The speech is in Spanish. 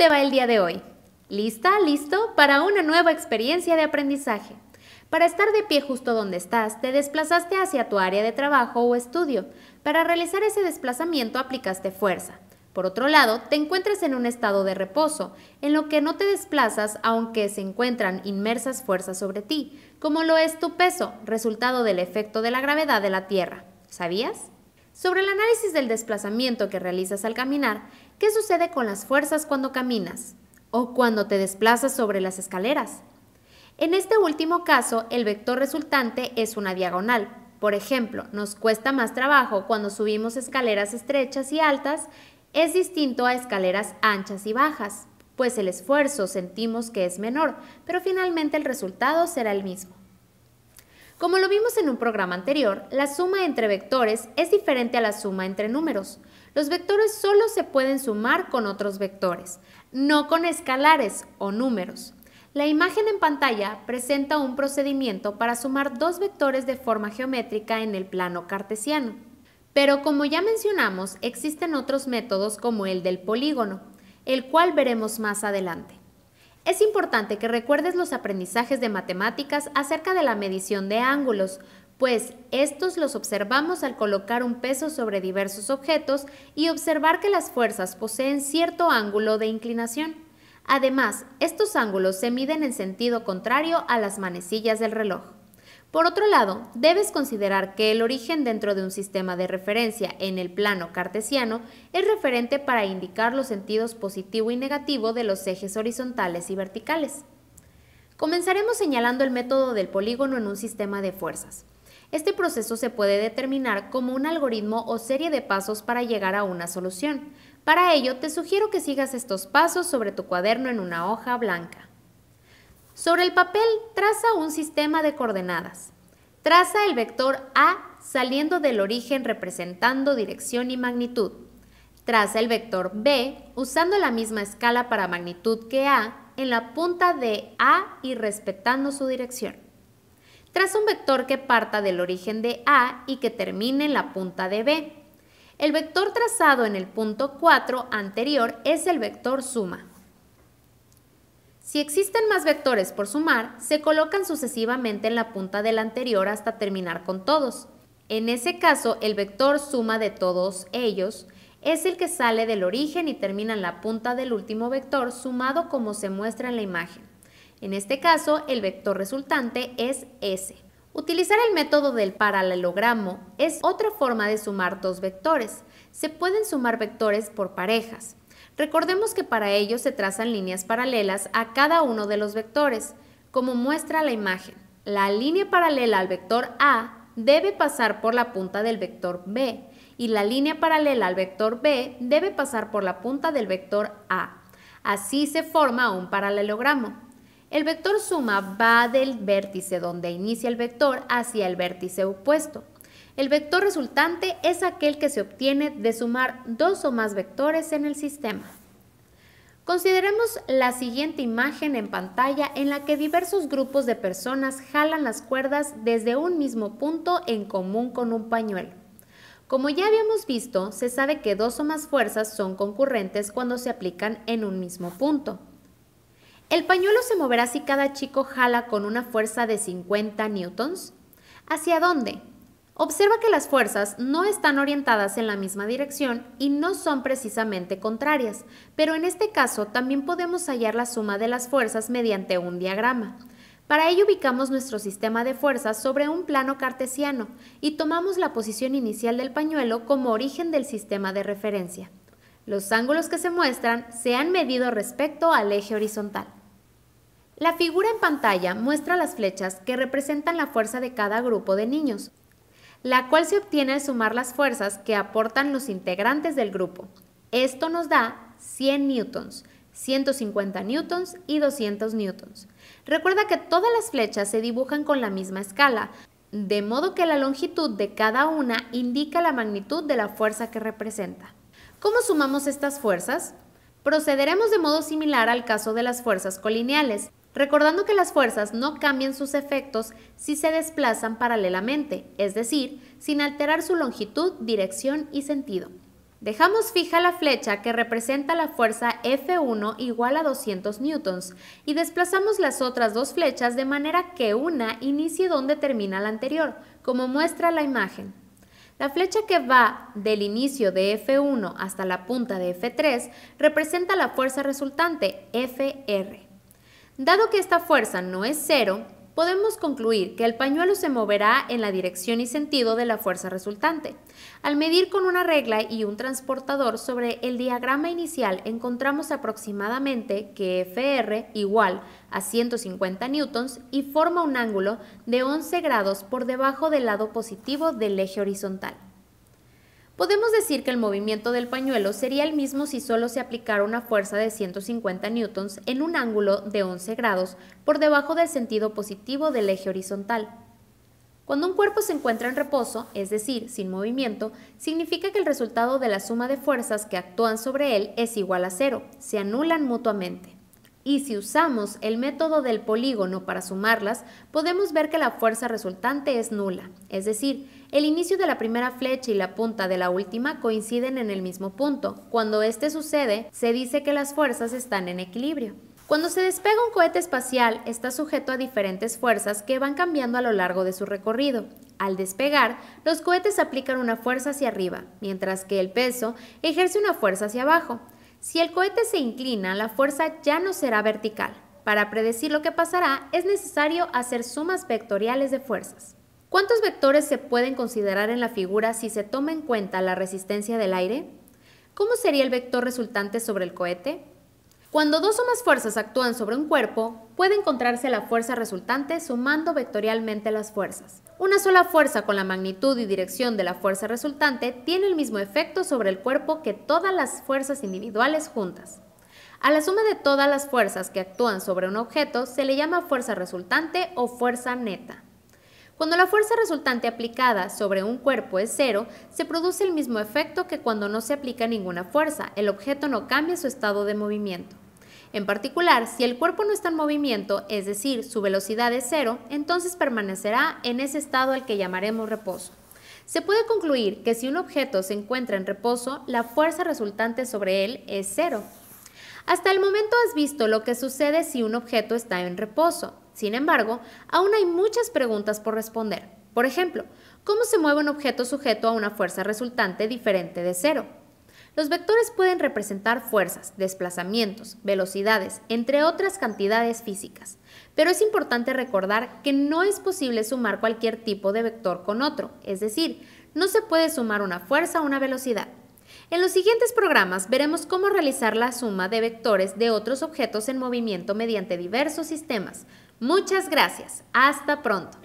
te va el día de hoy? ¿Lista? ¿Listo? Para una nueva experiencia de aprendizaje. Para estar de pie justo donde estás, te desplazaste hacia tu área de trabajo o estudio. Para realizar ese desplazamiento aplicaste fuerza. Por otro lado, te encuentras en un estado de reposo, en lo que no te desplazas aunque se encuentran inmersas fuerzas sobre ti, como lo es tu peso, resultado del efecto de la gravedad de la Tierra. ¿Sabías? Sobre el análisis del desplazamiento que realizas al caminar, ¿qué sucede con las fuerzas cuando caminas? ¿O cuando te desplazas sobre las escaleras? En este último caso, el vector resultante es una diagonal. Por ejemplo, nos cuesta más trabajo cuando subimos escaleras estrechas y altas, es distinto a escaleras anchas y bajas, pues el esfuerzo sentimos que es menor, pero finalmente el resultado será el mismo. Como lo vimos en un programa anterior, la suma entre vectores es diferente a la suma entre números. Los vectores solo se pueden sumar con otros vectores, no con escalares o números. La imagen en pantalla presenta un procedimiento para sumar dos vectores de forma geométrica en el plano cartesiano. Pero como ya mencionamos, existen otros métodos como el del polígono, el cual veremos más adelante. Es importante que recuerdes los aprendizajes de matemáticas acerca de la medición de ángulos, pues estos los observamos al colocar un peso sobre diversos objetos y observar que las fuerzas poseen cierto ángulo de inclinación. Además, estos ángulos se miden en sentido contrario a las manecillas del reloj. Por otro lado, debes considerar que el origen dentro de un sistema de referencia en el plano cartesiano es referente para indicar los sentidos positivo y negativo de los ejes horizontales y verticales. Comenzaremos señalando el método del polígono en un sistema de fuerzas. Este proceso se puede determinar como un algoritmo o serie de pasos para llegar a una solución. Para ello, te sugiero que sigas estos pasos sobre tu cuaderno en una hoja blanca. Sobre el papel, traza un sistema de coordenadas. Traza el vector A saliendo del origen representando dirección y magnitud. Traza el vector B usando la misma escala para magnitud que A en la punta de A y respetando su dirección. Traza un vector que parta del origen de A y que termine en la punta de B. El vector trazado en el punto 4 anterior es el vector suma. Si existen más vectores por sumar, se colocan sucesivamente en la punta del anterior hasta terminar con todos. En ese caso, el vector suma de todos ellos es el que sale del origen y termina en la punta del último vector sumado como se muestra en la imagen. En este caso, el vector resultante es S. Utilizar el método del paralelogramo es otra forma de sumar dos vectores. Se pueden sumar vectores por parejas. Recordemos que para ello se trazan líneas paralelas a cada uno de los vectores, como muestra la imagen. La línea paralela al vector A debe pasar por la punta del vector B y la línea paralela al vector B debe pasar por la punta del vector A. Así se forma un paralelogramo. El vector suma va del vértice donde inicia el vector hacia el vértice opuesto. El vector resultante es aquel que se obtiene de sumar dos o más vectores en el sistema. Consideremos la siguiente imagen en pantalla en la que diversos grupos de personas jalan las cuerdas desde un mismo punto en común con un pañuelo. Como ya habíamos visto, se sabe que dos o más fuerzas son concurrentes cuando se aplican en un mismo punto. El pañuelo se moverá si cada chico jala con una fuerza de 50 newtons. ¿Hacia dónde? Observa que las fuerzas no están orientadas en la misma dirección y no son precisamente contrarias, pero en este caso también podemos hallar la suma de las fuerzas mediante un diagrama. Para ello ubicamos nuestro sistema de fuerzas sobre un plano cartesiano y tomamos la posición inicial del pañuelo como origen del sistema de referencia. Los ángulos que se muestran se han medido respecto al eje horizontal. La figura en pantalla muestra las flechas que representan la fuerza de cada grupo de niños, la cual se obtiene al sumar las fuerzas que aportan los integrantes del grupo. Esto nos da 100 newtons, 150 newtons y 200 newtons. Recuerda que todas las flechas se dibujan con la misma escala, de modo que la longitud de cada una indica la magnitud de la fuerza que representa. ¿Cómo sumamos estas fuerzas? Procederemos de modo similar al caso de las fuerzas colineales, recordando que las fuerzas no cambian sus efectos si se desplazan paralelamente, es decir, sin alterar su longitud, dirección y sentido. Dejamos fija la flecha que representa la fuerza F1 igual a 200 newtons y desplazamos las otras dos flechas de manera que una inicie donde termina la anterior, como muestra la imagen. La flecha que va del inicio de F1 hasta la punta de F3 representa la fuerza resultante, Fr. Dado que esta fuerza no es cero, podemos concluir que el pañuelo se moverá en la dirección y sentido de la fuerza resultante. Al medir con una regla y un transportador sobre el diagrama inicial, encontramos aproximadamente que Fr igual a 150 newtons y forma un ángulo de 11 grados por debajo del lado positivo del eje horizontal. Podemos decir que el movimiento del pañuelo sería el mismo si solo se aplicara una fuerza de 150 newtons en un ángulo de 11 grados por debajo del sentido positivo del eje horizontal. Cuando un cuerpo se encuentra en reposo, es decir, sin movimiento, significa que el resultado de la suma de fuerzas que actúan sobre él es igual a cero, se anulan mutuamente. Y si usamos el método del polígono para sumarlas, podemos ver que la fuerza resultante es nula, es decir, el inicio de la primera flecha y la punta de la última coinciden en el mismo punto. Cuando este sucede, se dice que las fuerzas están en equilibrio. Cuando se despega un cohete espacial, está sujeto a diferentes fuerzas que van cambiando a lo largo de su recorrido. Al despegar, los cohetes aplican una fuerza hacia arriba, mientras que el peso ejerce una fuerza hacia abajo. Si el cohete se inclina, la fuerza ya no será vertical. Para predecir lo que pasará, es necesario hacer sumas vectoriales de fuerzas. ¿Cuántos vectores se pueden considerar en la figura si se toma en cuenta la resistencia del aire? ¿Cómo sería el vector resultante sobre el cohete? Cuando dos o más fuerzas actúan sobre un cuerpo, puede encontrarse la fuerza resultante sumando vectorialmente las fuerzas. Una sola fuerza con la magnitud y dirección de la fuerza resultante tiene el mismo efecto sobre el cuerpo que todas las fuerzas individuales juntas. A la suma de todas las fuerzas que actúan sobre un objeto se le llama fuerza resultante o fuerza neta. Cuando la fuerza resultante aplicada sobre un cuerpo es cero, se produce el mismo efecto que cuando no se aplica ninguna fuerza, el objeto no cambia su estado de movimiento. En particular, si el cuerpo no está en movimiento, es decir, su velocidad es cero, entonces permanecerá en ese estado al que llamaremos reposo. Se puede concluir que si un objeto se encuentra en reposo, la fuerza resultante sobre él es cero. Hasta el momento has visto lo que sucede si un objeto está en reposo. Sin embargo, aún hay muchas preguntas por responder. Por ejemplo, ¿cómo se mueve un objeto sujeto a una fuerza resultante diferente de cero? Los vectores pueden representar fuerzas, desplazamientos, velocidades, entre otras cantidades físicas. Pero es importante recordar que no es posible sumar cualquier tipo de vector con otro, es decir, no se puede sumar una fuerza a una velocidad. En los siguientes programas veremos cómo realizar la suma de vectores de otros objetos en movimiento mediante diversos sistemas. Muchas gracias. Hasta pronto.